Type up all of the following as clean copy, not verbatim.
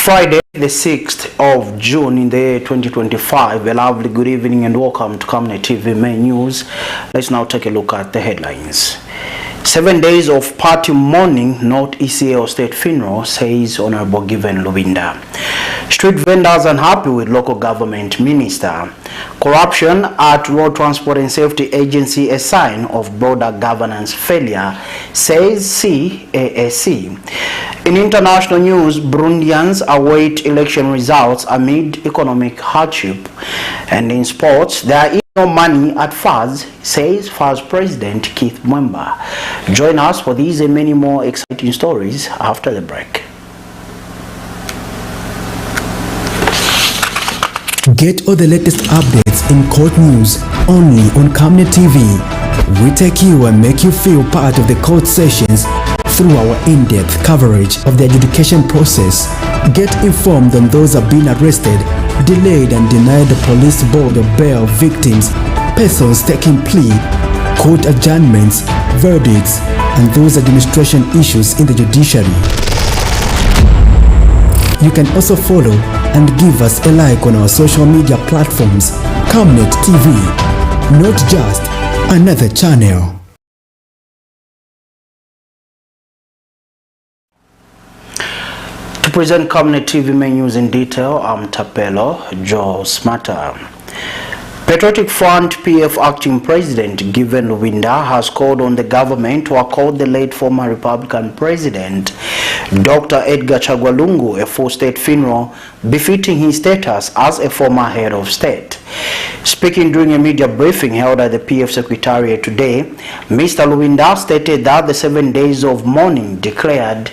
Friday, the 6th of June in the year 2025. A lovely good evening and welcome to Camnet TV main news. Let's now take a look at the headlines. 7 days of party mourning, not ECA state funeral, says Honorable Given LUBINDA. Street vendors unhappy with local government minister. Corruption at Road Transport and Safety Agency, a sign of broader governance failure, says CAAC. In international news, Burundians await election results amid economic hardship. And in sports, there is no money at FAZ, says FAZ President Keith Mwemba. Join us for these and many more exciting stories after the break. Get all the latest updates in court news only on Camnet TV. We take you and make you feel part of the court sessions through our in-depth coverage of the adjudication process. Get informed on those who have been arrested, delayed and denied the police board of bail victims, persons taking plea, court adjournments, verdicts, and those administration issues in the judiciary. You can also follow and give us a like on our social media platforms. Camnet TV, not just another channel. To present Camnet TV main news in detail, I'm Tapelo Joe Smarter. Patriotic Front PF Acting President Given LUBINDA has called on the government to accord the late former Republican President Dr. Edgar Chagwa Lungu a full state funeral befitting his status as a former head of state. Speaking during a media briefing held at the PF Secretariat today, Mr. LUBINDA stated that the 7 days of mourning declared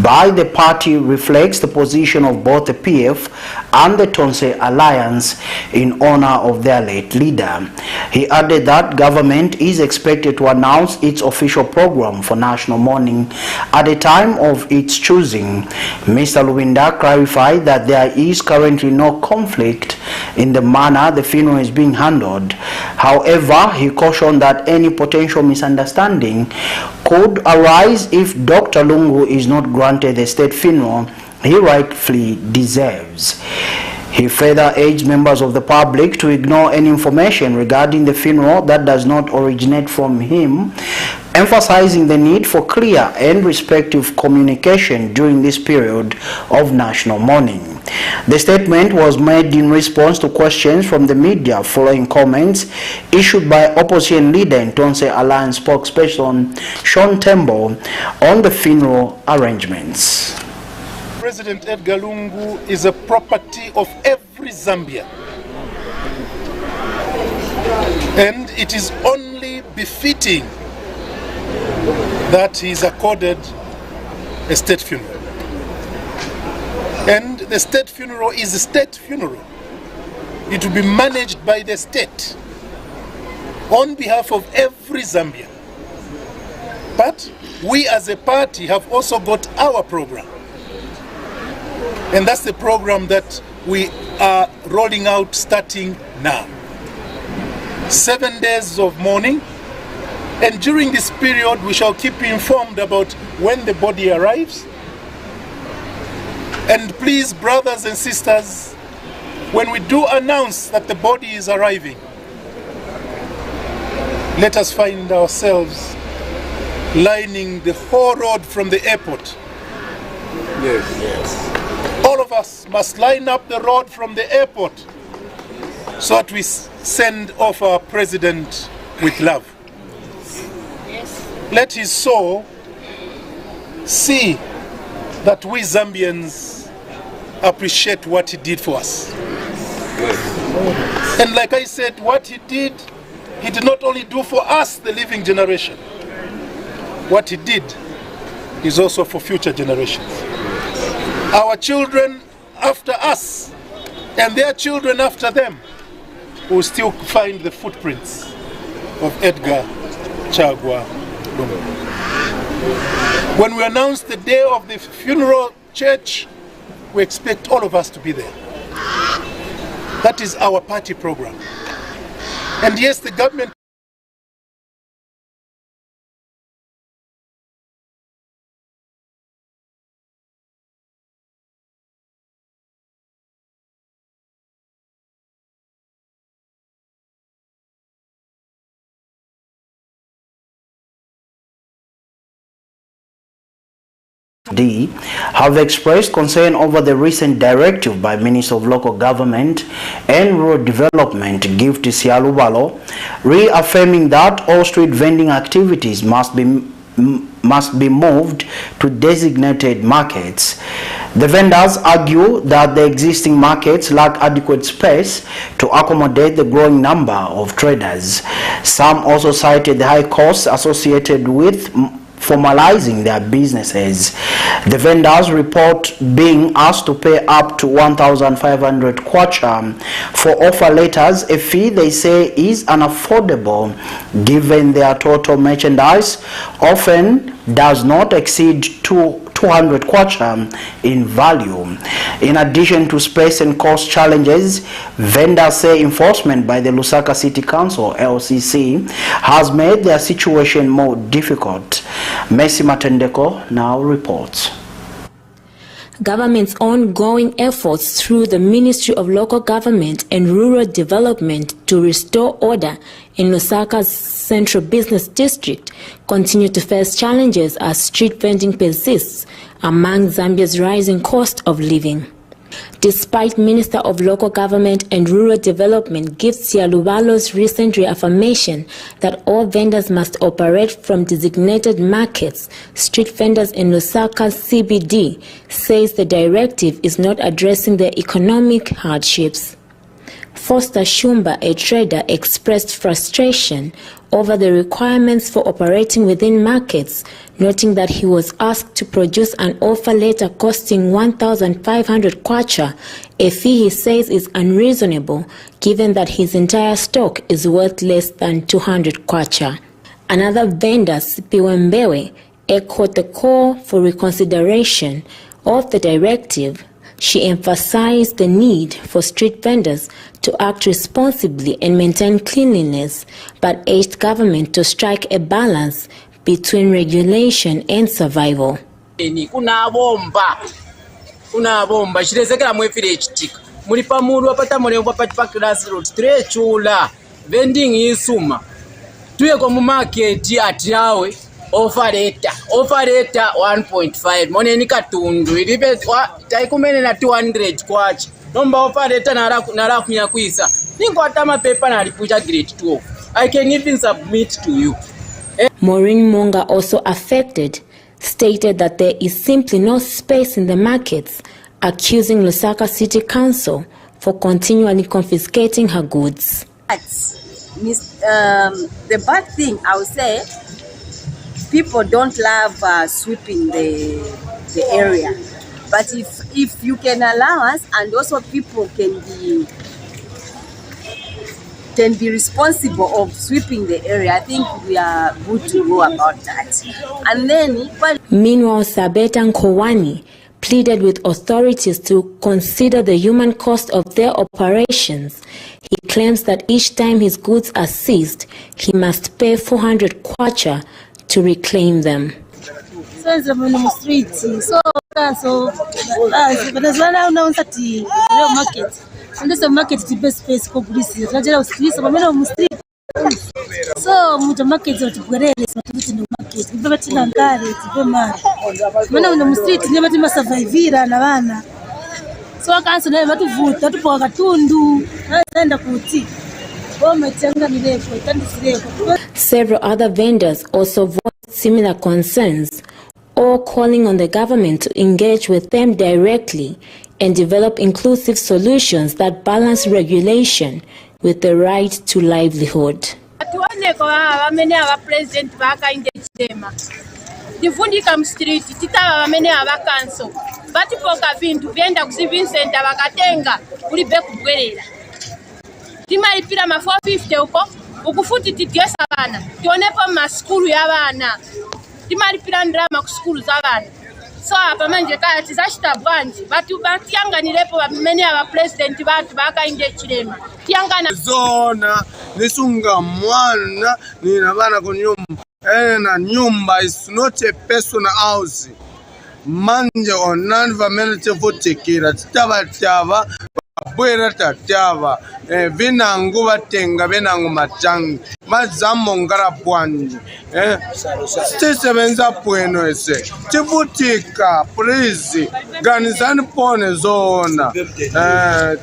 by the party reflects the position of both the PF and the Tonse Alliance in honor of their late leader. He added that government is expected to announce its official program for national mourning at the time of its choosing. Mr. LUBINDA clarified that there is currently no conflict in the manner the funeral is being handled. However, he cautioned that any potential misunderstanding could arise if Dr. Lungu is not granted the state funeral he rightfully deserves. He further urged members of the public to ignore any information regarding the funeral that does not originate from him, emphasizing the need for clear and respectful communication during this period of national mourning. The statement was made in response to questions from the media following comments issued by opposition leader and Tonse Alliance spokesperson Sean Tembo on the funeral arrangements. President Edgar Lungu is a property of every Zambian, and it is only befitting that he is accorded a state funeral. And the state funeral is a state funeral. It will be managed by the state on behalf of every Zambian. But we as a party have also got our program. And that's the program that we are rolling out starting now. 7 days of mourning, and during this period we shall keep you informed about when the body arrives. And please, brothers and sisters, when we do announce that the body is arriving, let us find ourselves lining the whole road from the airport. Yes. All of us must line up the road from the airport so that we send off our president with love. Yes. Let his soul see that we Zambians appreciate what he did for us. Yes. And like I said, what he did not only do for us, the living generation. What he did is also for future generations. Our children after us and their children after them will still find the footprints of Edgar Chagwa Lungu. When we announce the day of the funeral church, we expect all of us to be there. That is our party program. And yes, the government have expressed concern over the recent directive by Minister of Local Government and Rural Development, GOVT Sialubalo, reaffirming that all street vending activities must be moved to designated markets. The vendors argue that the existing markets lack adequate space to accommodate the growing number of traders. Some also cited the high costs associated with formalizing their businesses. The vendors report being asked to pay up to 1,500 kwacha for offer letters, a fee they say is unaffordable given their total merchandise often does not exceed 200 kwacha in value. In addition to space and cost challenges, vendors say enforcement by the Lusaka City Council (LCC) has made their situation more difficult. Messi Matendeko now reports. Government's ongoing efforts through the Ministry of Local Government and Rural Development to restore order in Lusaka's Central Business District continue to face challenges as street vending persists among Zambia's rising cost of living. Despite Minister of Local Government and Rural Development GOVT Sialubalo's recent reaffirmation that all vendors must operate from designated markets, street vendors in Lusaka's CBD says the directive is not addressing their economic hardships. Foster Shumba, a trader, expressed frustration over the requirements for operating within markets, noting that he was asked to produce an offer letter costing 1,500 kwacha, a fee he says is unreasonable given that his entire stock is worth less than 200 kwacha. Another vendor, MWEEMBA, echoed the call for reconsideration of the directive. She emphasized the need for street vendors to act responsibly and maintain cleanliness, but urged government to strike a balance between regulation and survival. Kuna bomba chirezekera mwefire chitika muri pamuru apata murembo pati pa grassroots trechula vending isuma tuye ko mu market atiawe offer letter 1.5 moneni katundu ilipe taikumene na 200 kwacha nomba offer letter nara kunyakwisa ningo atama paper na lipuja grade 12 I can even submit to you. Maureen Monga, also affected, stated that there is simply no space in the markets, accusing Lusaka City Council for continually confiscating her goods. The bad thing, I would say, people don't love sweeping the area. But if you can allow us, and also people can be responsible of sweeping the area, I think we are good to go about that. And then, meanwhile, Sabeta Nkowani pleaded with authorities to consider the human cost of their operations. He claims that each time his goods are seized, he must pay 400 kwacha to reclaim them. So it's on the street. So but as well now that the real market. And this market the best space for police. Rajala street so on the street. So much market to Guerrero so to the market. Biba tinangare tibema. Mana on the street never to survive na bana. So akanso na batu vuta tupo katundu. Naenda kuti. Several other vendors also voiced similar concerns, all calling on the government to engage with them directly and develop inclusive solutions that balance regulation with the right to livelihood. Timalipira ma 450 uko ukufuti titiesa bana tionepo maskulu ya bana timalipira ndrama ku skulu za bana so apa manje kaya tizashita bwanji batu batiyanganirepo bamene aba president batu bakainge chilema tiyangana zona nisunga mwana nina bana ku nyumba na nyumba is not a personal house manje on non-governmental votekera titaba abwera tatyava vinangu vatenga venangu machangi mazamo ngara bwanji tisevenza pweno ese tivutika please ganizani pone zona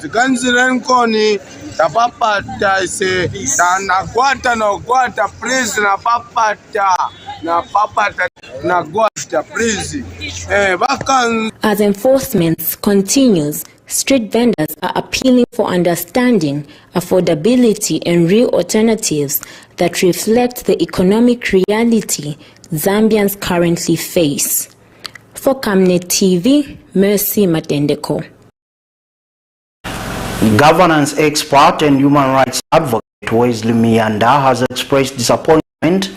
tiganizireni koni tapapata ise nagwata please napapata nagwata please As enforcement continues, street vendors are appealing for understanding, affordability, and real alternatives that reflect the economic reality Zambians currently face. For Camnet TV, Mercy Matendeko. Governance expert and human rights advocate Wesley Mianda has expressed disappointment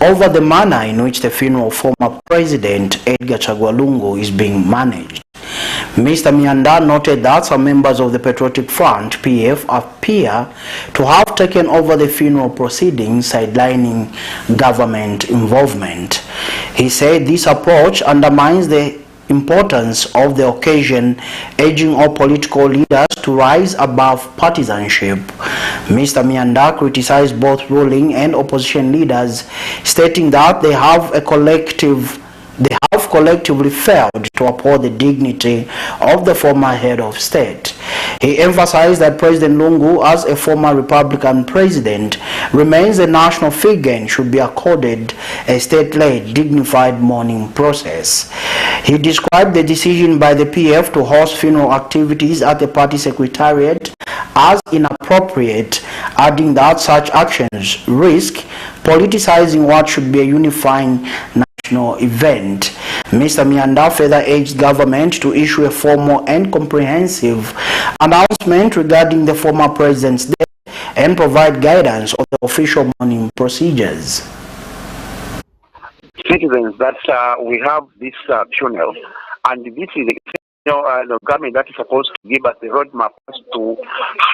over the manner in which the funeral of former President Edgar Chagwa Lungu is being managed. Mr. Mianda noted that some members of the Patriotic Front (PF) appear to have taken over the funeral proceedings, sidelining government involvement. He said this approach undermines the importance of the occasion, urging all political leaders to rise above partisanship. Mr. Mianda criticized both ruling and opposition leaders, stating that they have collectively failed to uphold the dignity of the former head of state. He emphasized that President Lungu, as a former Republican president, remains a national figure and should be accorded a state-led, dignified mourning process. He described the decision by the PF to host funeral activities at the party secretariat as inappropriate, adding that such actions risk politicizing what should be a unifying national event. Mr. Mianda further urged government to issue a formal and comprehensive announcement regarding the former president's death and provide guidance on the official mourning procedures. Citizens, that we have this funeral, and this is the government that is supposed to give us the roadmap as to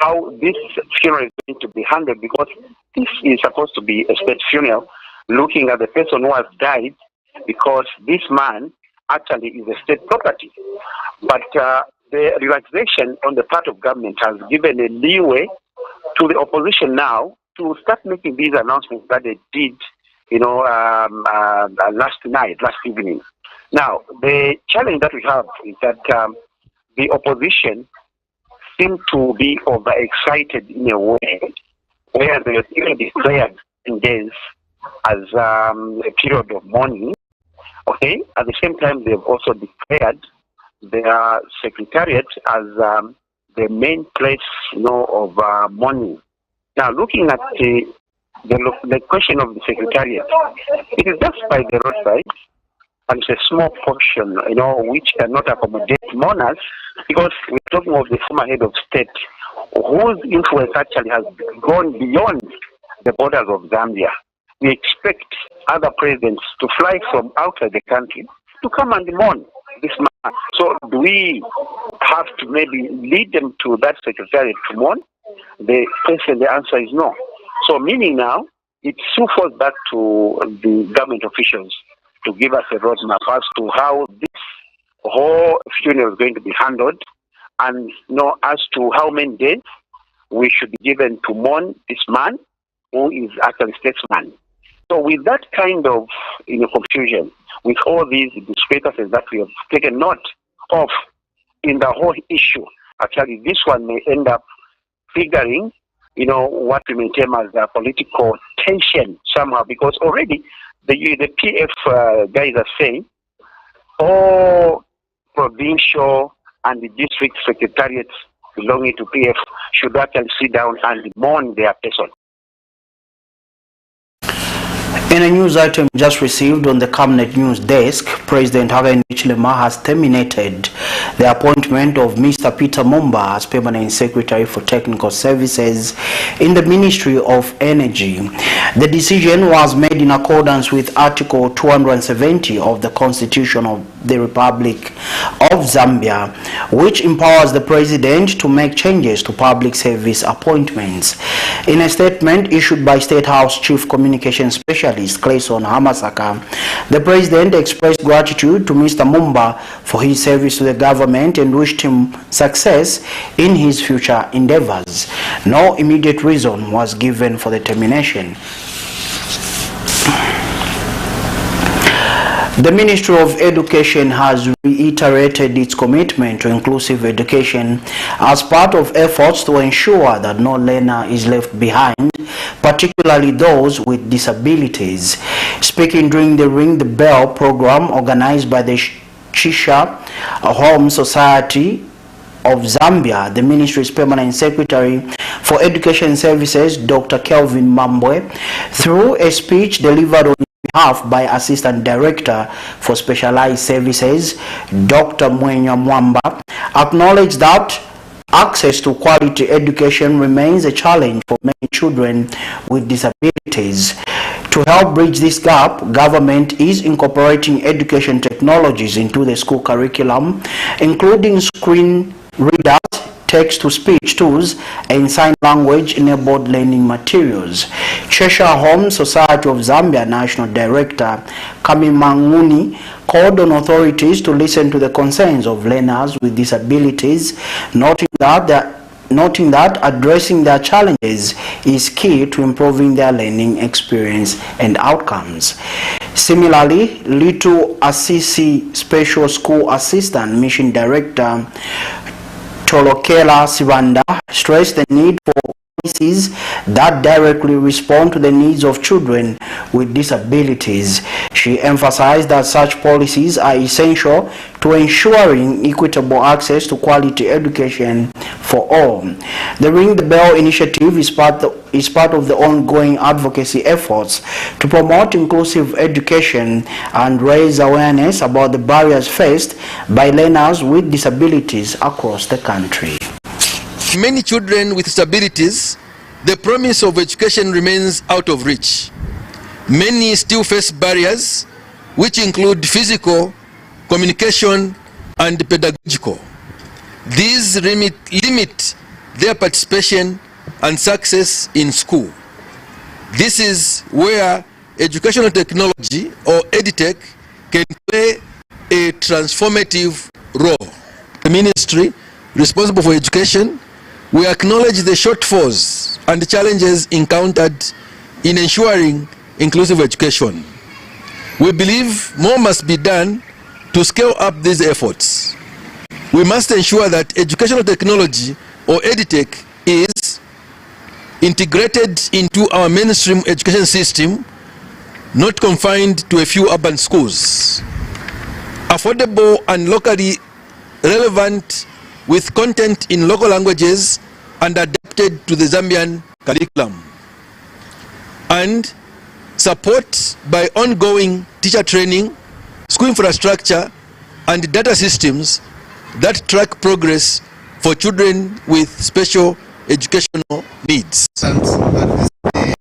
how this funeral is going to be handled, because this is supposed to be a state funeral, looking at the person who has died, because this man actually is a state property. But the relaxation on the part of government has given a leeway to the opposition now to start making these announcements that they did, last evening. Now, the challenge that we have is that the opposition seem to be overexcited in a way where they even declared 10 days as a period of mourning. Okay, at the same time, they've also declared their secretariat as the main place, of mourning. Now, looking at the question of the secretariat, it is just by the roadside, and it's a small portion, which cannot accommodate mourners, because we're talking of the former head of state, whose influence actually has gone beyond the borders of Zambia. We expect other presidents to fly from outside the country to come and mourn this man. So do we have to maybe lead them to that secretariat to mourn? The answer is no. So meaning now, it still falls back to the government officials to give us a roadmap as to how this whole funeral is going to be handled, and as to how many days we should be given to mourn this man who is actually statesman. So with that kind of confusion, with all these discrepancies that we have taken note of in the whole issue, actually this one may end up figuring, what we may term as a political tension somehow, because already the PF guys are saying all provincial and the district secretariats belonging to PF should actually sit down and mourn their person. In a news item just received on the Camnet News desk, President Hakainde Hichilema has terminated the appointment of Mr. Peter Mumba as Permanent Secretary for Technical Services in the Ministry of Energy. The decision was made in accordance with Article 270 of the Constitution of the Republic of Zambia, which empowers the president to make changes to public service appointments. In a statement issued by State House Chief Communication Specialist Clayson Hamasaka, the president expressed gratitude to Mr. Mumba for his service to the government and wished him success in his future endeavors. No immediate reason was given for the termination. The Ministry of Education has reiterated its commitment to inclusive education as part of efforts to ensure that no learner is left behind, particularly those with disabilities. Speaking during the Ring the Bell program organized by the Chisha Home Society of Zambia, the ministry's permanent secretary for education services, Dr. Kelvin Mambwe, through a speech delivered on behalf by Assistant Director for Specialized Services, Dr. MOURNING, acknowledged that access to quality education remains a challenge for many children with disabilities. To help bridge this gap, government is incorporating education technologies into the school curriculum, including screen readers, text-to-speech tools, and sign language-enabled learning materials. Cheshire Home Society of Zambia National Director Kamimanguni called on authorities to listen to the concerns of learners with disabilities, noting that addressing their challenges is key to improving their learning experience and outcomes. Similarly, Little Assisi Special School Assistant Mission Director Tolokela Sibanda stressed the need for policies that directly respond to the needs of children with disabilities. She emphasized that such policies are essential to ensuring equitable access to quality education for all. The Ring the Bell initiative is part of the ongoing advocacy efforts to promote inclusive education and raise awareness about the barriers faced by learners with disabilities across the country. Many children with disabilities, the promise of education remains out of reach. Many still face barriers, which include physical, communication, and pedagogical. These limit their participation and success in school. This is where educational technology, or EdTech, can play a transformative role. The ministry responsible for education, we acknowledge the shortfalls and the challenges encountered in ensuring inclusive education. We believe more must be done to scale up these efforts. We must ensure that educational technology, or EdTech, is integrated into our mainstream education system, not confined to a few urban schools. Affordable and locally relevant, with content in local languages and adapted to the Zambian curriculum. And support by ongoing teacher training, school infrastructure, and data systems that track progress for children with special educational needs. And that this day,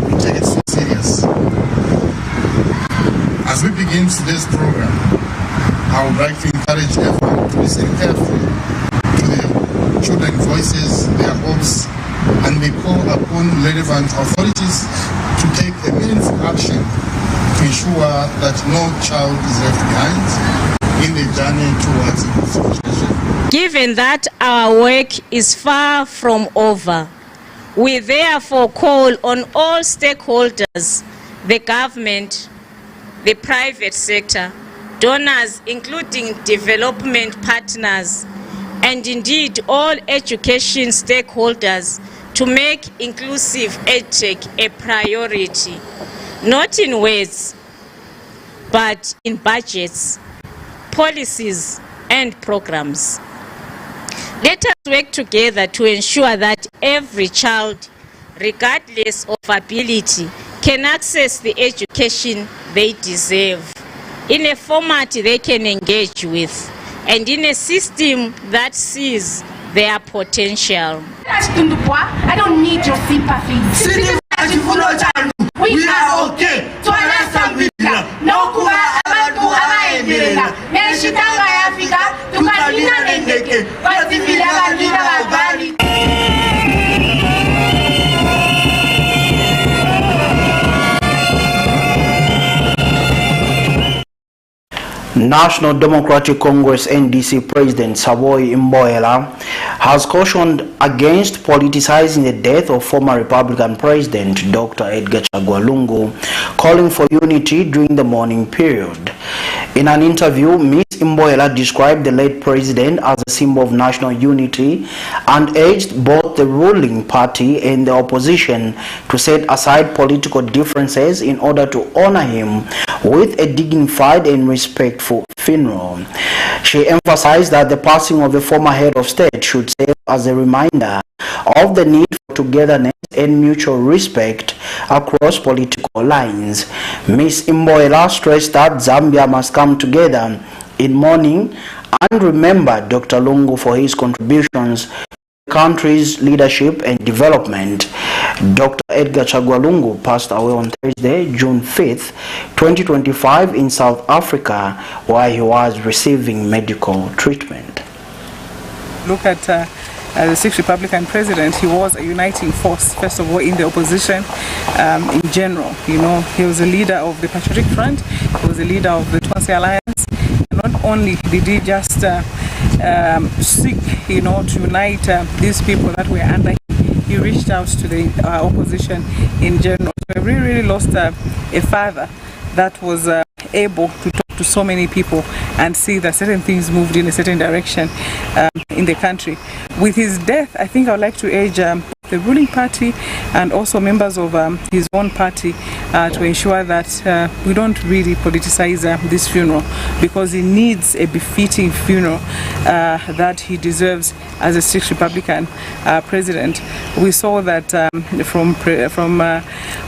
we take it so serious. As we begin today's program, I would like to encourage everyone to listen carefully to the children's voices, their hopes, and we call upon relevant authorities to take a meaningful action to ensure that no child is left behind in the journey towards inclusive education. Given that our work is far from over, we therefore call on all stakeholders, the government, the private sector, donors including development partners, and indeed all education stakeholders to make inclusive EdTech a priority, not in words, but in budgets, policies, and programs. Let us work together to ensure that every child, regardless of ability, can access the education they deserve in a format they can engage with, and in a system that sees their potential. I don't need your sympathy. We are okay. National Democratic Congress NDC President MWEEMBA has cautioned against politicizing the death of former Republican President Dr. Edgar Chagwa Lungu, calling for unity during the mourning period. In an interview, Ms. MWEEMBA described the late president as a symbol of national unity and urged both the ruling party and the opposition to set aside political differences in order to honor him with a dignified and respectful funeral. She emphasized that the passing of the former head of state should serve as a reminder of the need for togetherness and mutual respect across political lines. Ms. MWEEMBA stressed that Zambia must come together in mourning and remember Dr. Lungu for his contributions to the country's leadership and development. Dr. Edgar Chagwa Lungu passed away on Thursday, June 5th, 2025 in South Africa, where he was receiving medical treatment. Look at the sixth Republican president. He was a uniting force, first of all, in the opposition in general. You know, he was a leader of the Patriotic Front, he was a leader of the Twansi Alliance. And not only did he just seek, you know, to unite these people that were under him, he reached out to the opposition in general. So we really lost a father that was able to talk to so many people and see that certain things moved in a certain direction in the country. With his death, I think I would like to urge the ruling party and also members of his own party to ensure that we don't really politicize this funeral, because he needs a befitting funeral that he deserves as a sixth Republican president. We saw that from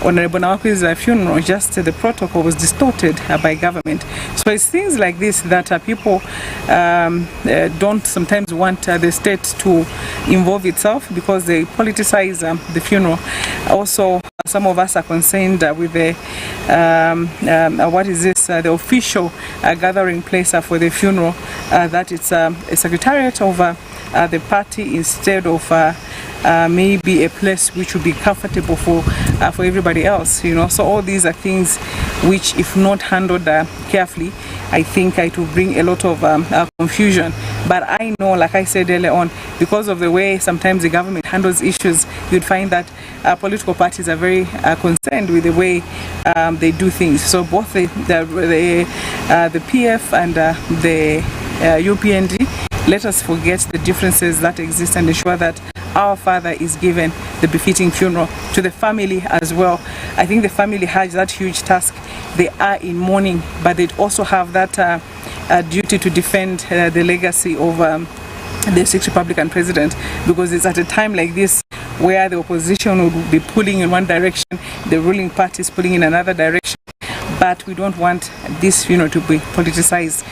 Honorable Nawaki's funeral, just the protocol was distorted by government. So it's things like this that people don't sometimes want the state to involve itself, because they politicize the funeral. Also, some of us are concerned with the the official gathering place for the funeral, that it's a secretariat of the party instead of maybe a place which would be comfortable for everybody else, you know. So all these are things which, if not handled carefully, I think it will bring a lot of confusion. But I know, like I said earlier on, because of the way sometimes the government handles issues, you'd find that political parties are very concerned with the way they do things. So both the PF and the UPND, let us forget the differences that exist and ensure that our father is given the befitting funeral. To the family as well, I think the family has that huge task. They are in mourning, but they also have that duty to defend the legacy of the sixth Republican president, because it's at a time like this where the opposition will be pulling in one direction, the ruling party is pulling in another direction, but we don't want this funeral to be politicized.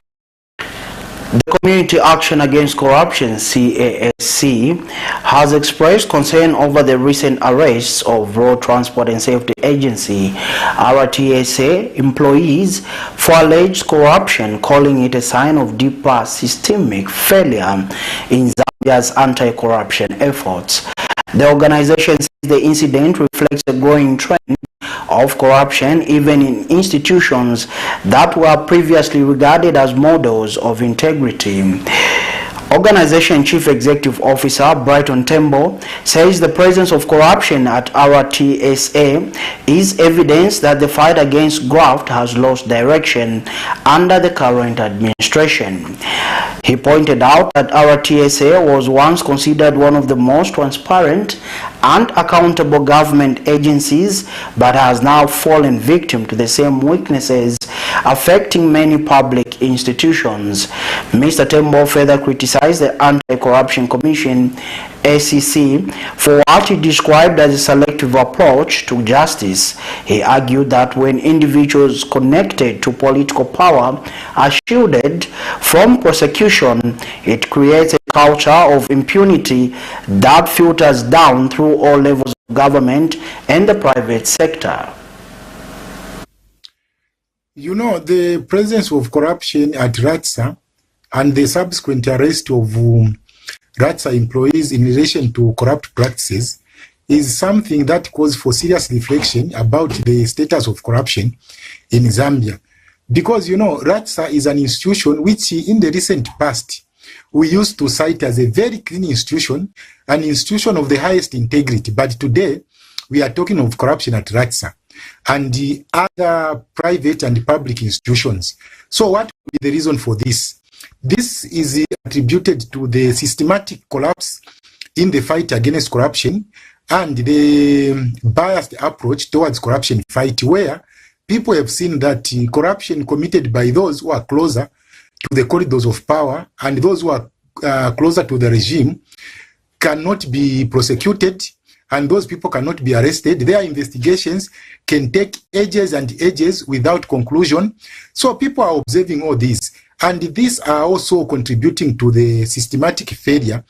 The Community Action Against Corruption, CAAC, has expressed concern over the recent arrests of Road Transport and Safety Agency RTSA employees for alleged corruption, calling it a sign of deeper systemic failure in Zambia's anti-corruption efforts. The organization says the incident reflects a growing trend of corruption even in institutions that were previously regarded as models of integrity. Organization Chief Executive Officer Brighton Tembo says the presence of corruption at RTSA is evidence that the fight against graft has lost direction under the current administration. He pointed out that RTSA was once considered one of the most transparent and accountable government agencies, but has now fallen victim to the same weaknesses affecting many public institutions. Mr. Tembo further criticized the Anti-Corruption Commission ACC for what he described as a selective approach to justice. He argued that when individuals connected to political power are shielded from prosecution, it creates a culture of impunity that filters down through all levels of government and the private sector. You know, the presence of corruption at RTSA and the subsequent arrest of RTSA employees in relation to corrupt practices is something that calls for serious reflection about the status of corruption in Zambia. Because, you know, RTSA is an institution which in the recent past, we used to cite as a very clean institution, an institution of the highest integrity. But today, we are talking of corruption at RTSA and the other private and public institutions. So what would be the reason for this? This is attributed to the systematic collapse in the fight against corruption and the biased approach towards corruption fight, where people have seen that corruption committed by those who are closer to the corridors of power and those who are closer to the regime cannot be prosecuted, and those people cannot be arrested. Their investigations can take ages and ages without conclusion. So people are observing all this, and these are also contributing to the systematic failure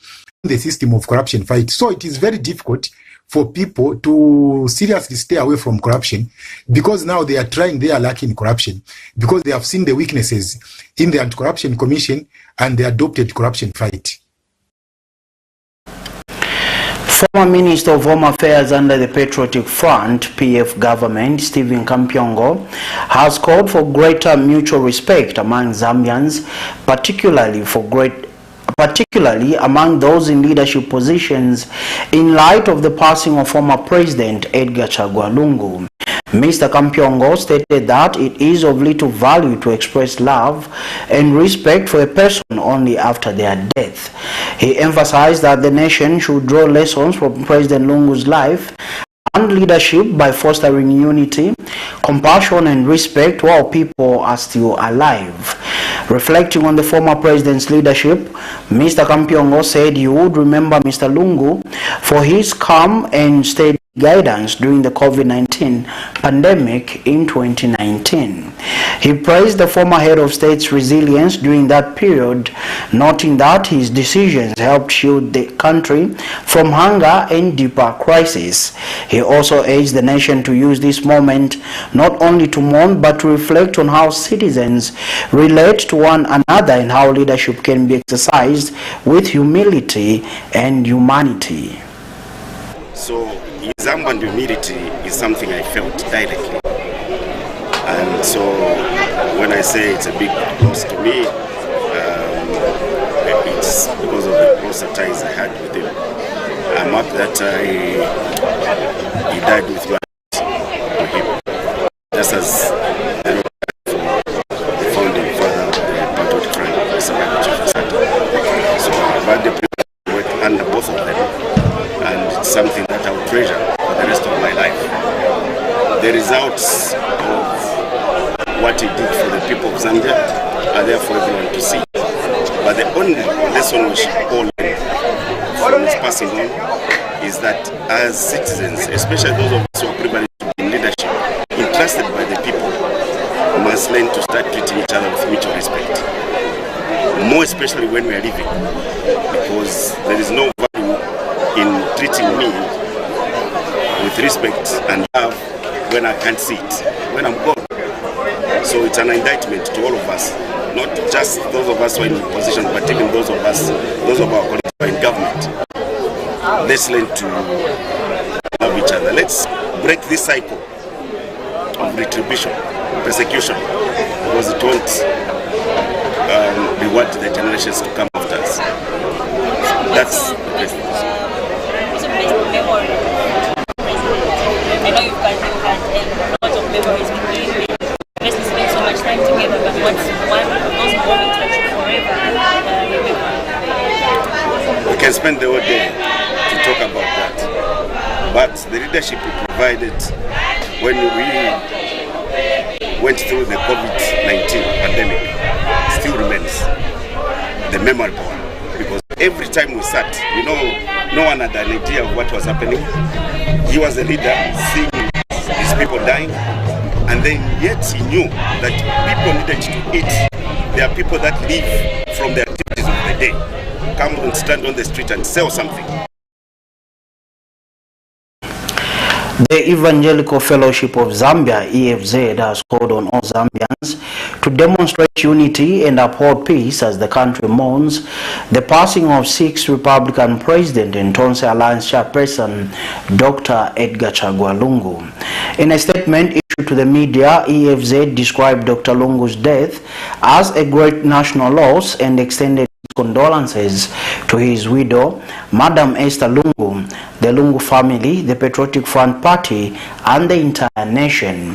in the system of corruption fight. So it is very difficult for people to seriously stay away from corruption, because now they are trying their luck in corruption, because they have seen the weaknesses in the Anti-Corruption Commission and the adopted corruption fight. Former Minister of Home Affairs under the Patriotic Front PF government, Stephen Kampyongo, has called for greater mutual respect among Zambians, particularly among those in leadership positions, in light of the passing of former President Edgar Chagwa Lungu. Mr. Kampyongo stated that it is of little value to express love and respect for a person only after their death. He emphasized that the nation should draw lessons from President Lungu's life and leadership by fostering unity, compassion and respect while people are still alive. Reflecting on the former president's leadership, Mr. Kampyongo said he would remember Mr. Lungu for his calm and steady guidance during the COVID-19 pandemic in 2019. He praised the former head of state's resilience during that period, noting that his decisions helped shield the country from hunger and deeper crisis. He also urged the nation to use this moment not only to mourn but to reflect on how citizens relate to one another and how leadership can be exercised with humility and humanity. So Zambian humility is something I felt directly, and so when I say it's a big loss to me, it's because of the closer ties I had with him. I'm happy that he died with him, just as the founding father of the Patriotic Front, so I've had the privilege to work under both of them, and it's something that I will treasure for the rest of my life. The results of what he did for the people of Zambia are there for everyone to see. But the only lesson we should all learn from his passing on is that as citizens, especially those of us who are privileged in leadership, entrusted by the people, must learn to start treating each other with mutual respect. More especially when we are living, because there is no value in treating me with respect and love when I can't see it, when I'm gone. So it's an indictment to all of us, not just those of us who are in positions, but even those of us, those of our colleagues who are in government. Let's learn to love each other. Let's break this cycle of retribution, persecution, because it won't reward the generations to come after us. That's the best. I know you've had lots of memories with him. We spent so much time together, but what's one of those moments that you forever remember? We can spend the whole day to talk about that. But the leadership we provided when we went through the COVID-19 pandemic still remains the memorable one. Because every time we sat, you know, no one had an idea of what was happening. He was a leader, seeing his people dying, and then yet he knew that people needed to eat. There are people that live from the activities of the day. Come and stand on the street and sell something. The Evangelical Fellowship of Zambia, EFZ, has called on all Zambians to demonstrate unity and uphold peace as the country mourns the passing of 6th Republican President and Tonse Alliance Chairperson, Dr. Edgar Chagwa Lungu. In a statement issued to the media, EFZ described Dr. Lungu's death as a great national loss and extended condolences to his widow, Madam Esther Lungu, the Lungu family, the Patriotic Front Party, and the entire nation.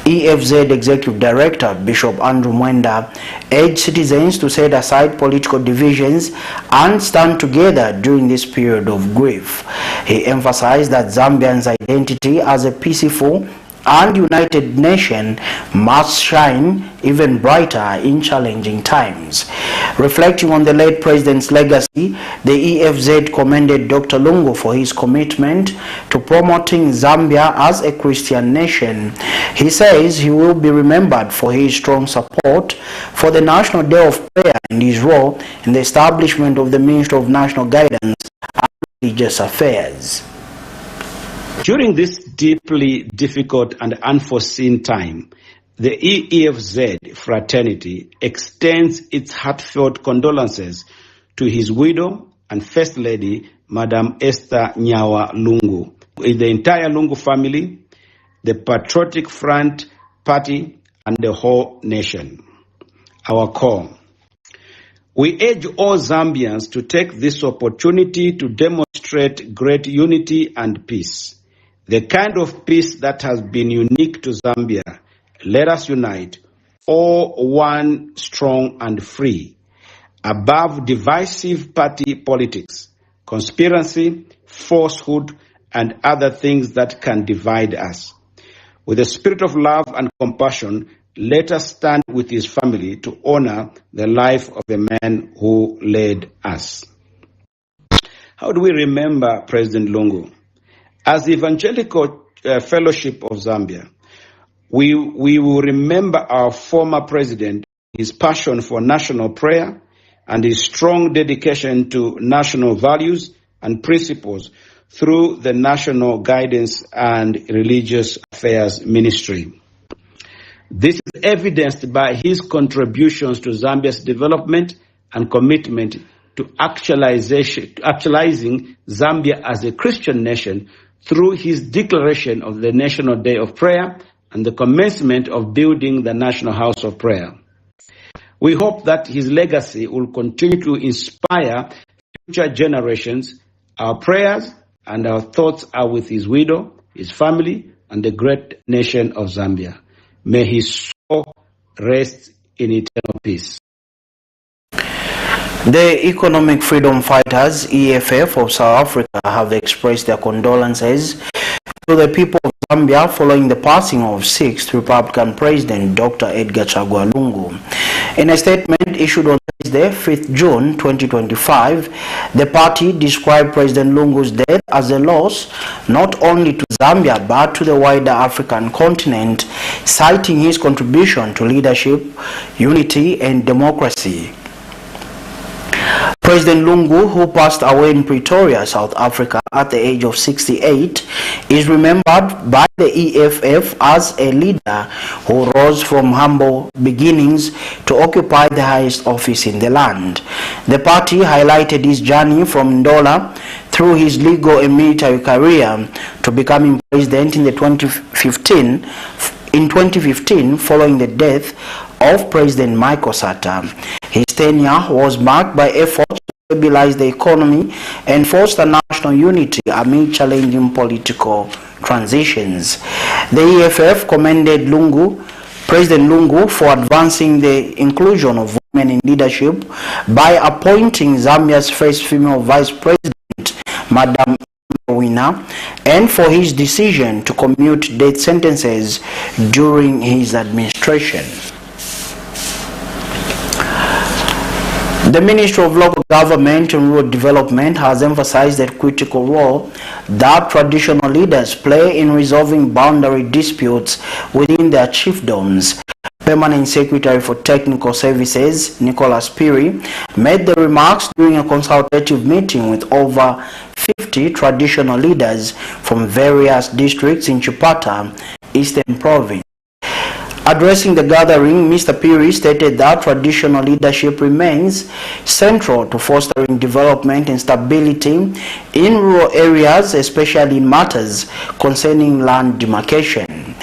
EFZ Executive Director Bishop Andrew Mwenda urged citizens to set aside political divisions and stand together during this period of grief. He emphasized that Zambians' identity as a peaceful and united nation must shine even brighter in challenging times. Reflecting on the late president's legacy, the EFZ commended Dr. Lungu for his commitment to promoting Zambia as a Christian nation. He says he will be remembered for his strong support for the National Day of Prayer and his role in the establishment of the Ministry of National Guidance and Religious Affairs. During this deeply difficult and unforeseen time, the EFZ fraternity extends its heartfelt condolences to his widow and First Lady, Madam Esther Nyawa Lungu, the entire Lungu family, the Patriotic Front Party, and the whole nation. Our call. We urge all Zambians to take this opportunity to demonstrate great unity and peace. The kind of peace that has been unique to Zambia. Let us unite, all one, strong and free, above divisive party politics, conspiracy, falsehood, and other things that can divide us. With a spirit of love and compassion, let us stand with his family to honor the life of the man who led us. How do we remember President Lungu? As the Evangelical Fellowship of Zambia, we will remember our former president, his passion for national prayer, and his strong dedication to national values and principles through the National Guidance and Religious Affairs Ministry. This is evidenced by his contributions to Zambia's development and commitment to actualizing Zambia as a Christian nation through his declaration of the National Day of Prayer and the commencement of building the National House of Prayer. We hope that his legacy will continue to inspire future generations. Our prayers and our thoughts are with his widow, his family, and the great nation of Zambia. May his soul rest in eternal peace. The Economic Freedom Fighters, EFF of South Africa, have expressed their condolences to the people of Zambia following the passing of 6th Republican President Dr. Edgar Chagwa Lungu. In a statement issued on Thursday, 5th June 2025, the party described President Lungu's death as a loss not only to Zambia but to the wider African continent, citing his contribution to leadership, unity, and democracy. President Lungu, who passed away in Pretoria, South Africa at the age of 68, is remembered by the EFF as a leader who rose from humble beginnings to occupy the highest office in the land. The party highlighted his journey from Ndola through his legal and military career to becoming president in 2015 following the death of President Michael Sata. His tenure was marked by efforts to stabilize the economy and foster national unity amid challenging political transitions. The EFF commended President Lungu for advancing the inclusion of women in leadership by appointing Zambia's first female vice president, Madam MWEEMBA, and for his decision to commute death sentences during his administration. The Ministry of Local Government and Rural Development has emphasized the critical role that traditional leaders play in resolving boundary disputes within their chiefdoms. Permanent Secretary for Technical Services, Nicholas Piri, made the remarks during a consultative meeting with over 50 traditional leaders from various districts in Chipata, Eastern Province. Addressing the gathering, Mr. Piri stated that traditional leadership remains central to fostering development and stability in rural areas, especially in matters concerning land demarcation.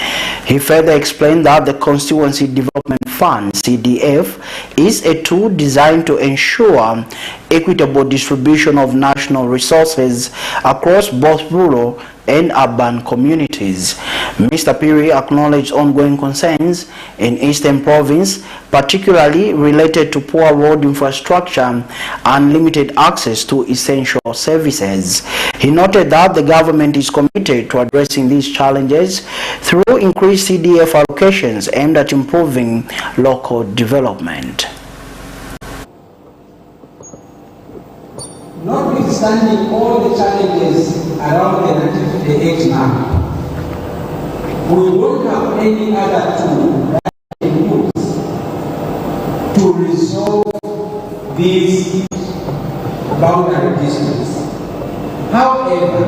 He further explained that the Constituency Development Fund, CDF, is a tool designed to ensure equitable distribution of national resources across both rural and urban communities. Mr. Piri acknowledged ongoing concerns in Eastern Province, particularly related to poor road infrastructure and limited access to essential services. He noted that the government is committed to addressing these challenges through increased CDF allocations aimed at improving local development. Notwithstanding all the challenges around the Native now, we don't have any other tool that we can use to resolve these boundary disputes. However,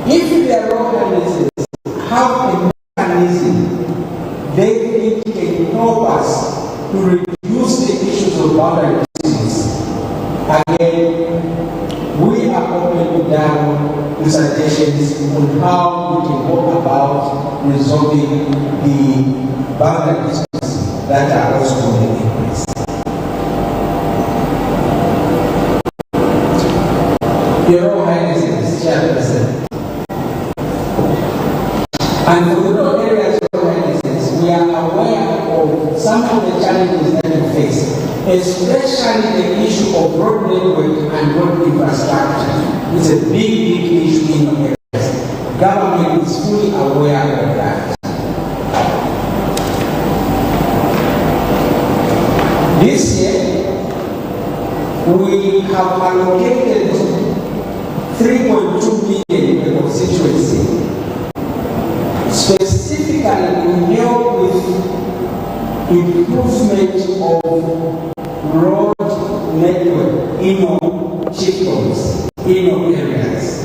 if the organizations have a mechanism they think can help us to reduce the issues of boundary disputes, again, we are open down to suggestions on how we can go about resolving the boundary disputes that are also in place. Your Royal Highnesses, Chairperson, and for the rural areas of Royal Highnesses, we are aware of some of the challenges that we face, especially the issue of road network and road infrastructure. It's a big issue in the areas. Government is fully aware of that. This year, we have allocated 3.2 billion in the constituency, specifically to help with improvement of road network in our chiefdoms, in our areas.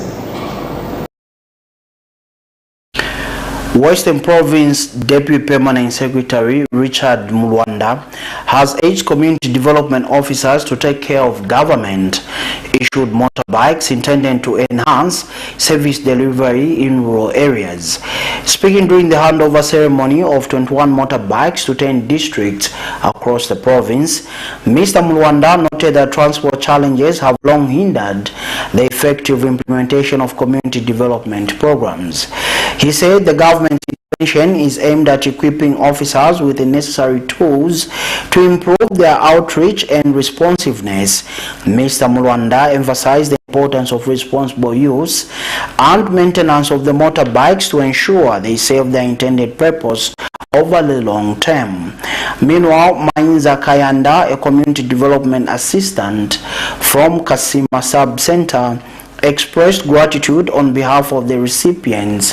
Western Province Deputy Permanent Secretary Richard Mulwanda has urged community development officers to take care of government-issued motorbikes intended to enhance service delivery in rural areas. Speaking during the handover ceremony of 21 motorbikes to 10 districts across the province, Mr. Mulwanda noted that transport challenges have long hindered the effective implementation of community development programs. He said the government intervention is aimed at equipping officers with the necessary tools to improve their outreach and responsiveness. Mr. Mulwanda emphasized the importance of responsible use and maintenance of the motorbikes to ensure they serve their intended purpose over the long term. Meanwhile, Mainza Kayanda, a community development assistant from Kasima Sub-Center, expressed gratitude on behalf of the recipients.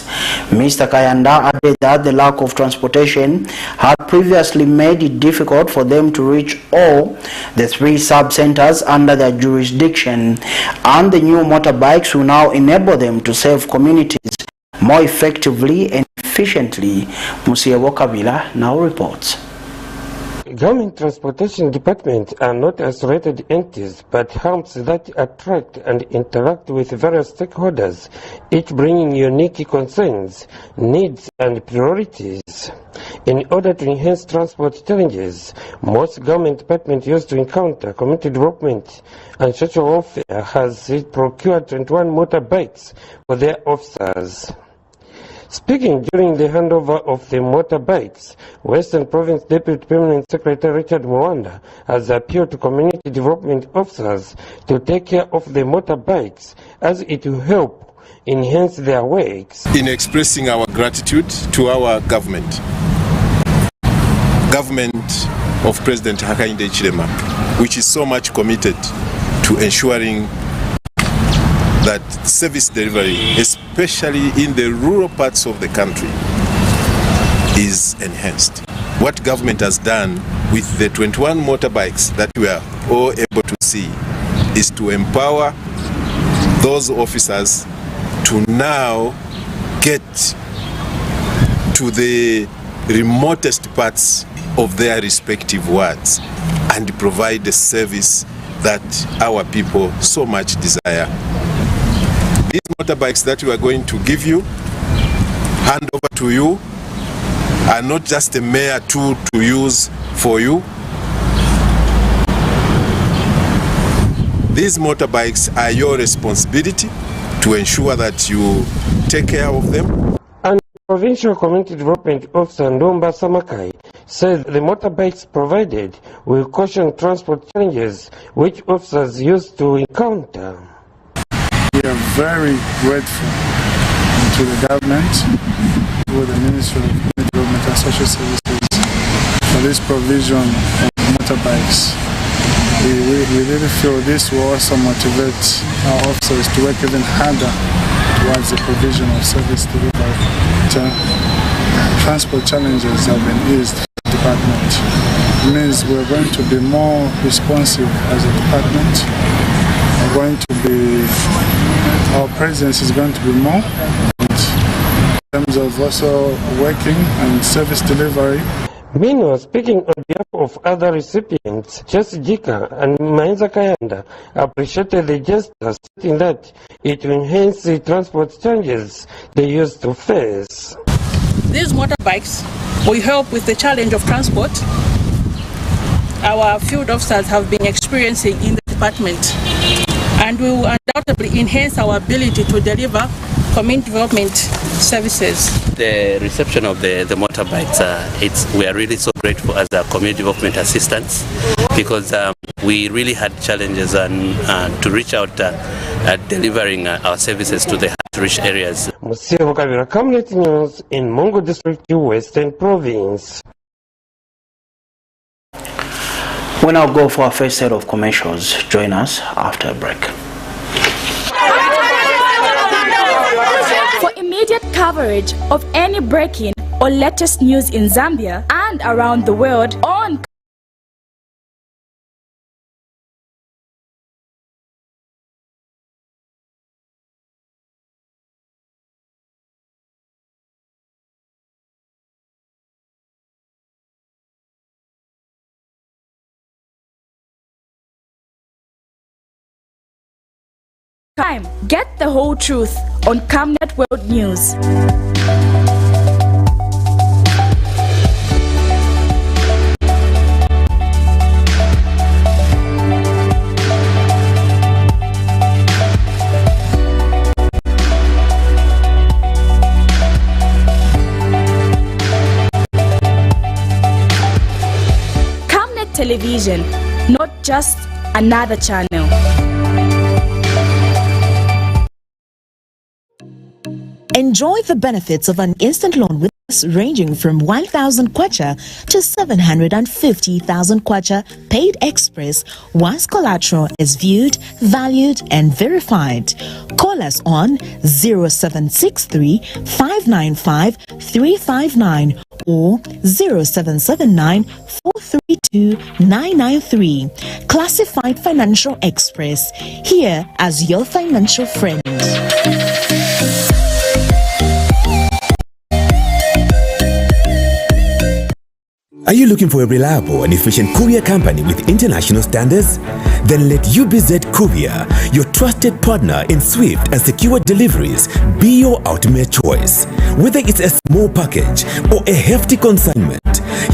Mr. Kayanda added that the lack of transportation had previously made it difficult for them to reach all the 3 sub-centers under their jurisdiction, and the new motorbikes will now enable them to serve communities more effectively and efficiently. Musiewo Kabila now reports. Government transportation departments are not isolated entities, but hubs that attract and interact with various stakeholders, each bringing unique concerns, needs, and priorities. In order to enhance transport challenges, most government departments used to encounter community development and social welfare has procured 21 motorbikes for their officers. Speaking during the handover of the motorbikes, Western Province Deputy Permanent Secretary Richard Mulwanda has appealed to community development officers to take care of the motorbikes as it will help enhance their works. In expressing our gratitude to our government of President Hakainde Hichilema, which is so much committed to ensuring that service delivery, especially in the rural parts of the country, is enhanced. What government has done with the 21 motorbikes that we are all able to see is to empower those officers to now get to the remotest parts of their respective wards and provide the service that our people so much desire. These motorbikes that we are going to give you, hand over to you, are not just a mere tool to use for you. These motorbikes are your responsibility to ensure that you take care of them. And Provincial Community Development Officer Ndomba Samakai says the motorbikes provided will caution transport challenges which officers used to encounter. We are very grateful to the government, to the Ministry of Community Development and Social Services for this provision of motorbikes. We really feel this will also motivate our officers to work even harder towards the provision of service delivery. Transport challenges have been eased for the department. It means we're going to be more responsive as a department. Our presence is going to be more in terms of also working and service delivery. Meanwhile, speaking on behalf of other recipients, Jesse Jika and Mainza Kayanda appreciated the gesture, stating that it will enhance the transport challenges they used to face. These motorbikes will help with the challenge of transport our field officers have been experiencing in the department, and we will undoubtedly enhance our ability to deliver community development services. The reception of the motorbikes, we are really so grateful as a community development assistants, because we really had challenges to reach out at delivering our services to the hard-to-reach areas. Musibo Kabira, Camnet News in Mungu District, Western Province. We now go for our first set of commercials. Join us after a break. For immediate coverage of any breaking or latest news in Zambia and around the world on Time, get the whole truth on Camnet World News. Camnet Television, not just another channel. Enjoy the benefits of an instant loan with us ranging from 1,000 kwacha to 750,000 kwacha paid express once collateral is viewed, valued and verified. Call us on 0763 595 359 or 0779 432 993. Classified Financial Express, here as your financial friend. Are you looking for a reliable and efficient courier company with international standards? Then let UBZ Courier, your trusted partner in swift and secure deliveries, be your ultimate choice. Whether it's a small package or a hefty consignment,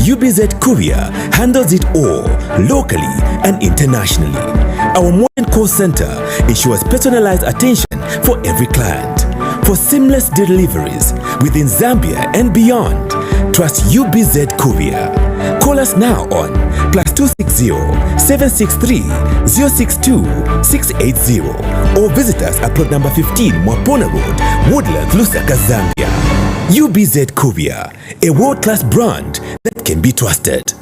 UBZ Courier handles it all, locally and internationally. Our modern call center ensures personalized attention for every client. For seamless deliveries within Zambia and beyond, trust UBZ Courier. Call us now on +260 763 062 680 or visit us at plot number 15 Mwapona Road, Woodlands, Lusaka, Zambia. UBZ Courier, a world-class brand that can be trusted.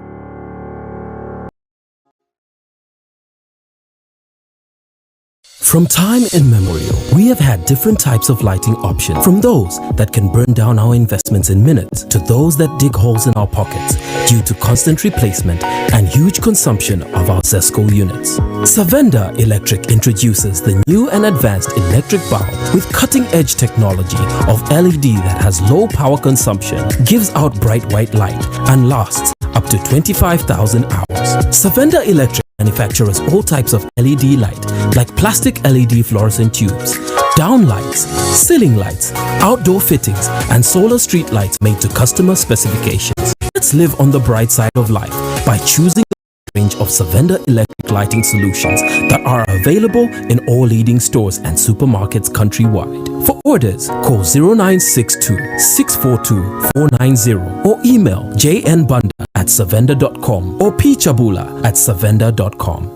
From time immemorial, we have had different types of lighting options, from those that can burn down our investments in minutes to those that dig holes in our pockets due to constant replacement and huge consumption of our ZESCO units. Savenda Electric introduces the new and advanced electric bulb with cutting-edge technology of LED that has low power consumption, gives out bright white light, and lasts up to 25,000 hours. Savenda Electric manufactures all types of LED light, like plastic LED fluorescent tubes, down lights, ceiling lights, outdoor fittings, and solar street lights made to customer specifications. Let's live on the bright side of life by choosing a range of Savenda electric lighting solutions that are available in all leading stores and supermarkets countrywide. For orders, call 0962 642 490 or email jnbunda@savenda.com or pchabula@savenda.com.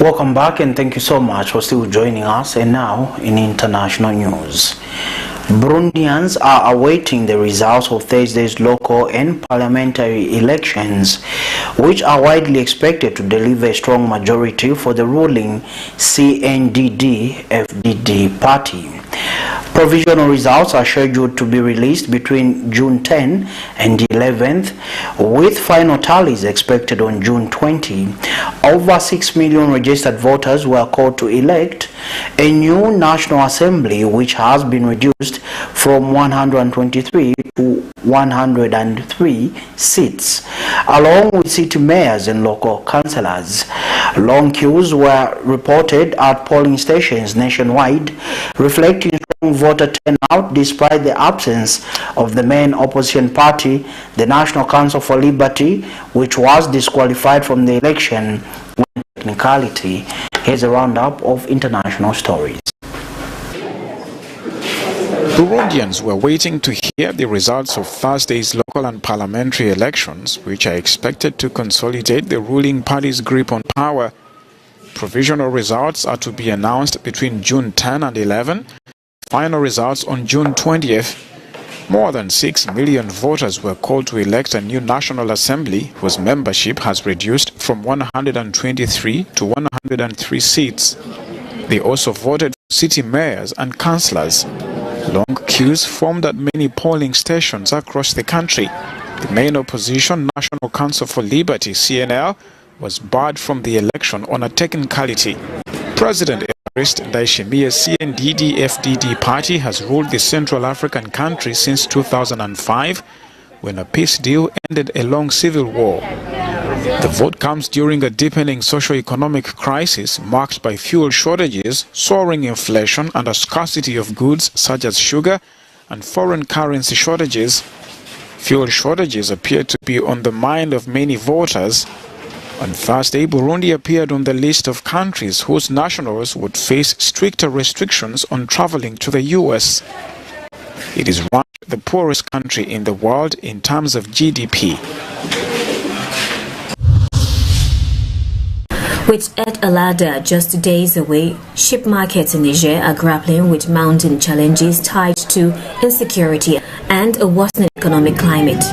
Welcome back and thank you so much for still joining us. And now in international news. Burundians are awaiting the results of Thursday's local and parliamentary elections, which are widely expected to deliver a strong majority for the ruling CNDD-FDD party. Provisional results are scheduled to be released between June 10 and 11th, with final tallies expected on June 20. Over 6 million registered voters were called to elect a new National Assembly, which has been reduced from 123 to 103 seats, along with city mayors and local councillors. Long queues were reported at polling stations nationwide, reflecting strong voter turnout despite the absence of the main opposition party, the National Council for Liberty, which was disqualified from the election on technicality. Here's a roundup of international stories. Burundians were waiting to hear the results of Thursday's local and parliamentary elections, which are expected to consolidate the ruling party's grip on power. Provisional results are to be announced between June 10 and 11, final results on June 20th. More than 6 million voters were called to elect a new National Assembly, whose membership has reduced from 123 to 103 seats. They also voted for city mayors and councillors. Long queues formed at many polling stations across the country. The main opposition, National Council for Liberty, CNL, was barred from the election on a technicality. President Evariste Ndayishimiye's CNDD-FDD party has ruled the Central African country since 2005, when a peace deal ended a long civil war. The vote comes during a deepening socio-economic crisis marked by fuel shortages, soaring inflation, and a scarcity of goods such as sugar and foreign currency shortages. Fuel shortages appear to be on the mind of many voters. On Thursday, Burundi appeared on the list of countries whose nationals would face stricter restrictions on traveling to the US. It is ranked the poorest country in the world in terms of GDP. With Eid al-Adha just days away, sheep markets in Niger are grappling with mounting challenges tied to insecurity and a worsening economic climate.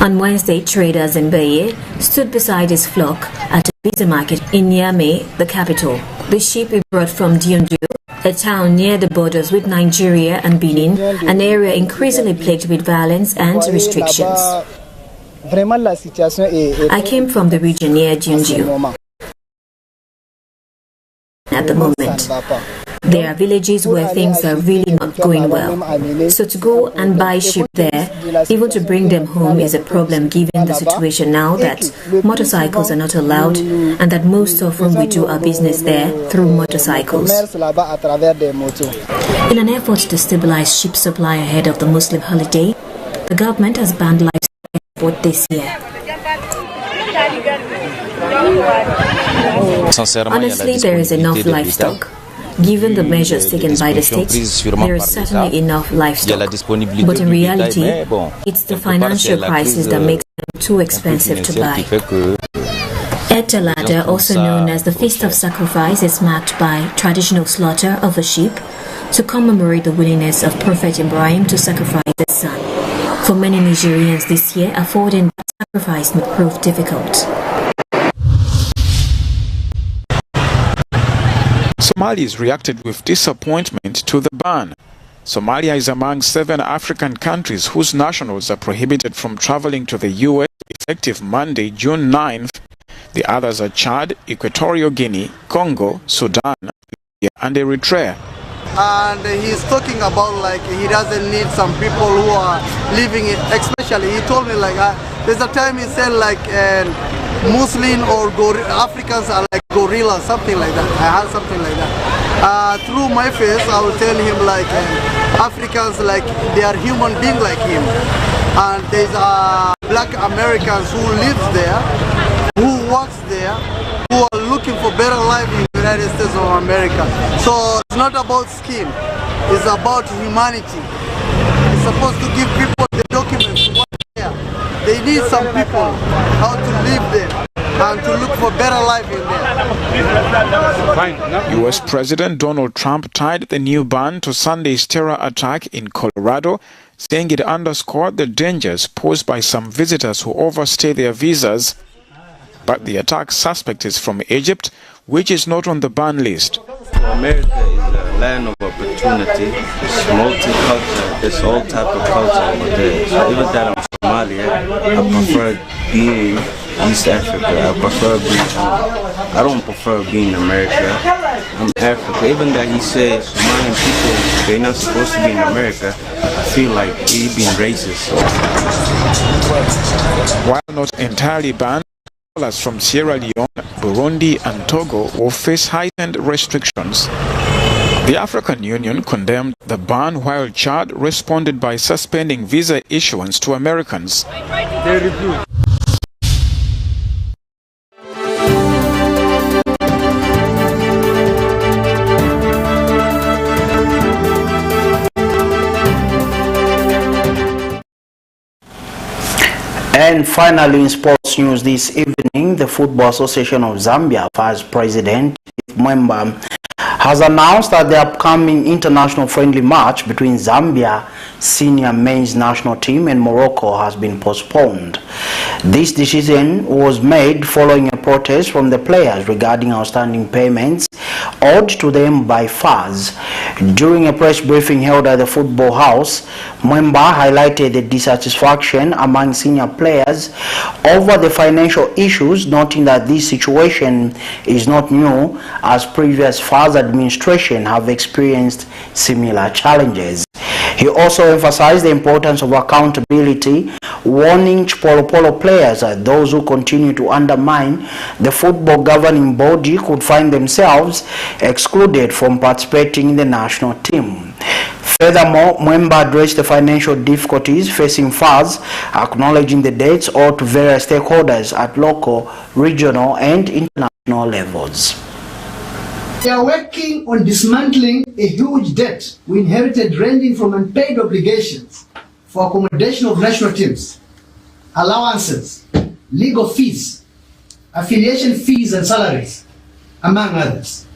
On Wednesday, traders in Baye stood beside his flock at a busy market in Niamey, the capital. The sheep he brought from Diondou, a town near the borders with Nigeria and Benin, an area increasingly plagued with violence and restrictions. I came from the region near Diondou. At the moment, there are villages where things are really not going well. So to go and buy sheep there, even to bring them home, is a problem given the situation now that motorcycles are not allowed and that most often we do our business there through motorcycles. In an effort to stabilize sheep supply ahead of the Muslim holiday, the government has banned livestock export this year. Honestly, there is enough livestock. Given the measures taken by the state, there is certainly enough livestock. But in reality, it's the financial crisis that makes them too expensive to buy. Eid al-Adha, also known as the Feast of Sacrifice, is marked by traditional slaughter of a sheep to commemorate the willingness of Prophet Ibrahim to sacrifice his son. For many Nigerians this year, affording that sacrifice may prove difficult. Somalis reacted with disappointment to the ban. Somalia is among 7 African countries whose nationals are prohibited from traveling to the US effective Monday, June 9th. The others are Chad, Equatorial Guinea, Congo, Sudan, Libya, and Eritrea. And he's talking about like he doesn't need some people who are living it, especially he told me like there's a time he said like Muslim or Africans are like gorillas, something like that. I heard something like that. Through my face I will tell him like Africans like they are human beings like him, and there's black Americans who live there, who works there, who are looking for better life in the United States of America. So it's not about skin, it's about humanity. It's supposed to give people the documents to work there. They need some people how to live there. and to look for better life in there. US President Donald Trump tied the new ban to Sunday's terror attack in Colorado, saying it underscored the dangers posed by some visitors who overstay their visas. But the attack suspect is from Egypt, which is not on the ban list. America is a land of opportunity. It's multicultural. It's all type of culture over there. So even that I'm Somalia, I prefer being East Africa. I don't prefer being America. I'm Africa. Even that he said Somalian people, they're not supposed to be in America, I feel like he's being racist. While not entirely banned, travelers from Sierra Leone, Burundi and Togo will face heightened restrictions. The African Union condemned the ban, while Chad responded by suspending visa issuance to Americans. And finally, in sports news this evening, the Football Association of Zambia Vice President FAZ-MWEEMBA has announced that the upcoming international friendly match between Zambia senior men's national team and Morocco has been postponed. This decision was made following a protest from the players regarding outstanding payments owed to them by FAZ. During a press briefing held at the Football House, MWEEMBA highlighted the dissatisfaction among senior players over the financial issues, noting that this situation is not new, as previous FAZ administration have experienced similar challenges. He also emphasized the importance of accountability, warning Chipolopolo players that those who continue to undermine the football governing body could find themselves excluded from participating in the national team. Furthermore, MWEEMBA addressed the financial difficulties facing FAZ, acknowledging the debts owed to various stakeholders at local, regional and international levels. We are working on dismantling a huge debt we inherited, ranging from unpaid obligations for accommodation of national teams, allowances, legal fees, affiliation fees and salaries, among others.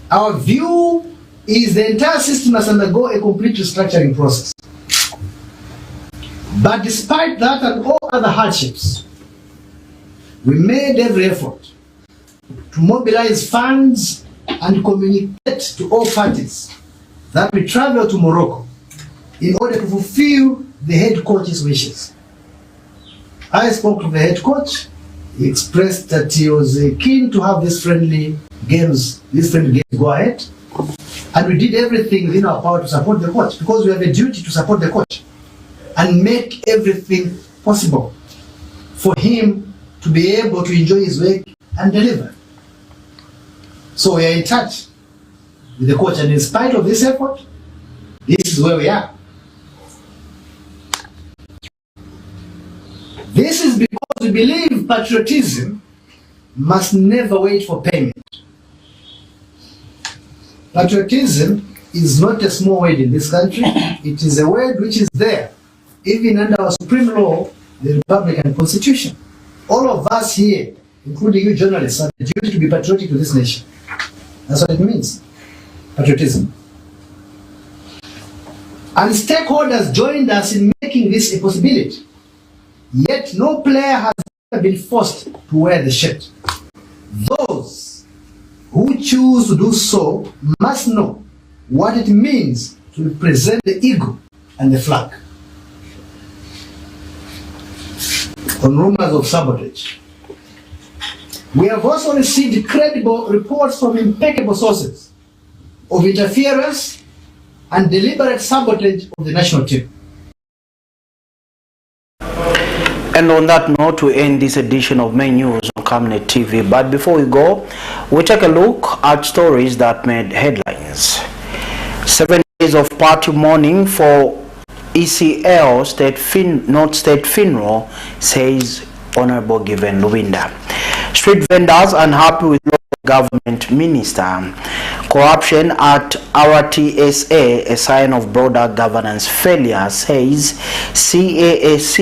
Our view is the entire system must undergo a complete restructuring process. But despite that and all other hardships, we made every effort to mobilize funds and communicate to all parties that we travel to Morocco in order to fulfill the head coach's wishes. I spoke to the head coach. He expressed that he was keen to have these friendly games go ahead. And we did everything within our power to support the coach, because we have a duty to support the coach and make everything possible for him to be able to enjoy his work and deliver. So we are in touch with the coach, and in spite of this effort, this is where we are. This is because we believe patriotism must never wait for payment. Patriotism is not a small word in this country. It is a word which is there, even under our supreme law, the Republican Constitution. All of us here, including you journalists, have the duty to be patriotic to this nation. That's what it means, patriotism. And stakeholders joined us in making this a possibility. Yet no player has ever been forced to wear the shirt. Those who choose to do so must know what it means to represent the eagle and the flag. On rumors of sabotage, we have also received credible reports from impeccable sources of interference and deliberate sabotage of the national team. And on that note, we end this edition of Main News on Camnet TV. But before we go, we take a look at stories that made headlines. 7 days of party mourning for ECL not state funeral, says Honorable Given LUBINDA. Street vendors unhappy with local government minister. Corruption at RTSA, a sign of broader governance failure, says CAAC.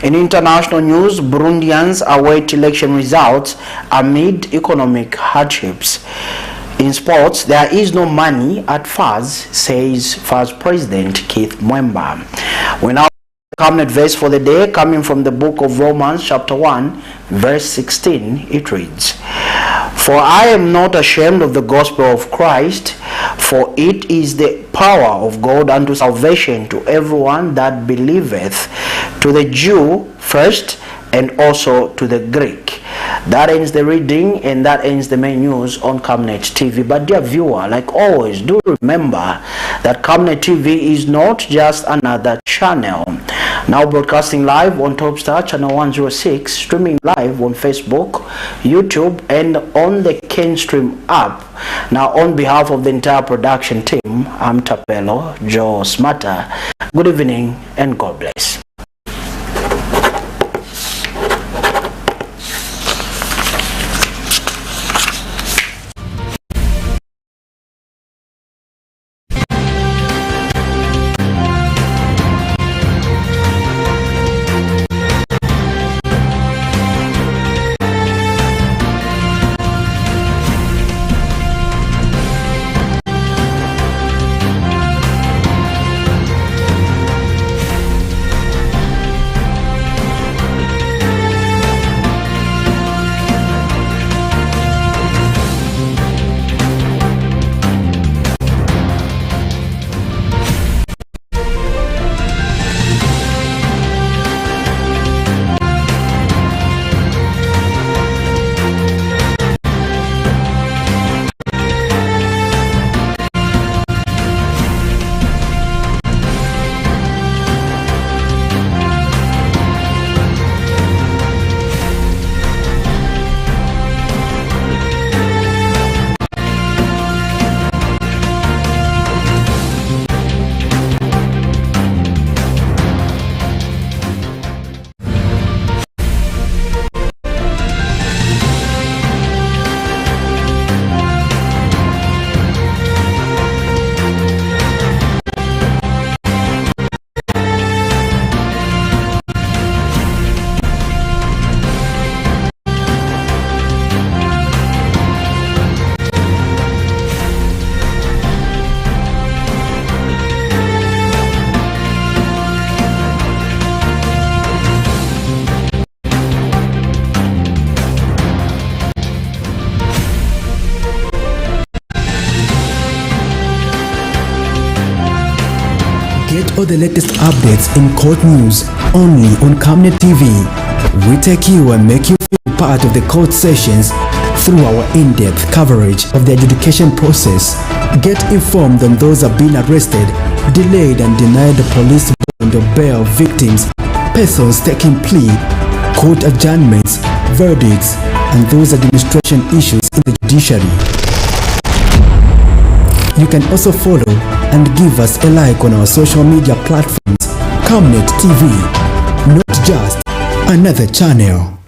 In international news, Burundians await election results amid economic hardships. In sports, there is no money at FAZ, says FAZ President FAZ-MWEEMBA. We now Camnet verse for the day, coming from the book of Romans chapter 1 verse 16. It reads, "For I am not ashamed of the gospel of Christ, for it is the power of God unto salvation to everyone that believeth, to the Jew first, and also to the Greek." That ends the reading, and that ends the main news on Camnet TV. But dear viewer, like always, do remember that Camnet TV is not just another channel. Now broadcasting live on Topstar channel 106, streaming live on Facebook, YouTube, and on the Kenstream app. Now, on behalf of the entire production team, I'm Tapelo Joe Smata. Good evening and God bless. Get all the latest updates in court news only on Camnet TV. We take you and make you feel part of the court sessions through our in-depth coverage of the adjudication process. Get informed on those who have been arrested, delayed and denied the police bond or bail victims, persons taking plea, court adjournments, verdicts, and those administration issues in the judiciary. You can also follow and give us a like on our social media platforms. Camnet TV, not just another channel.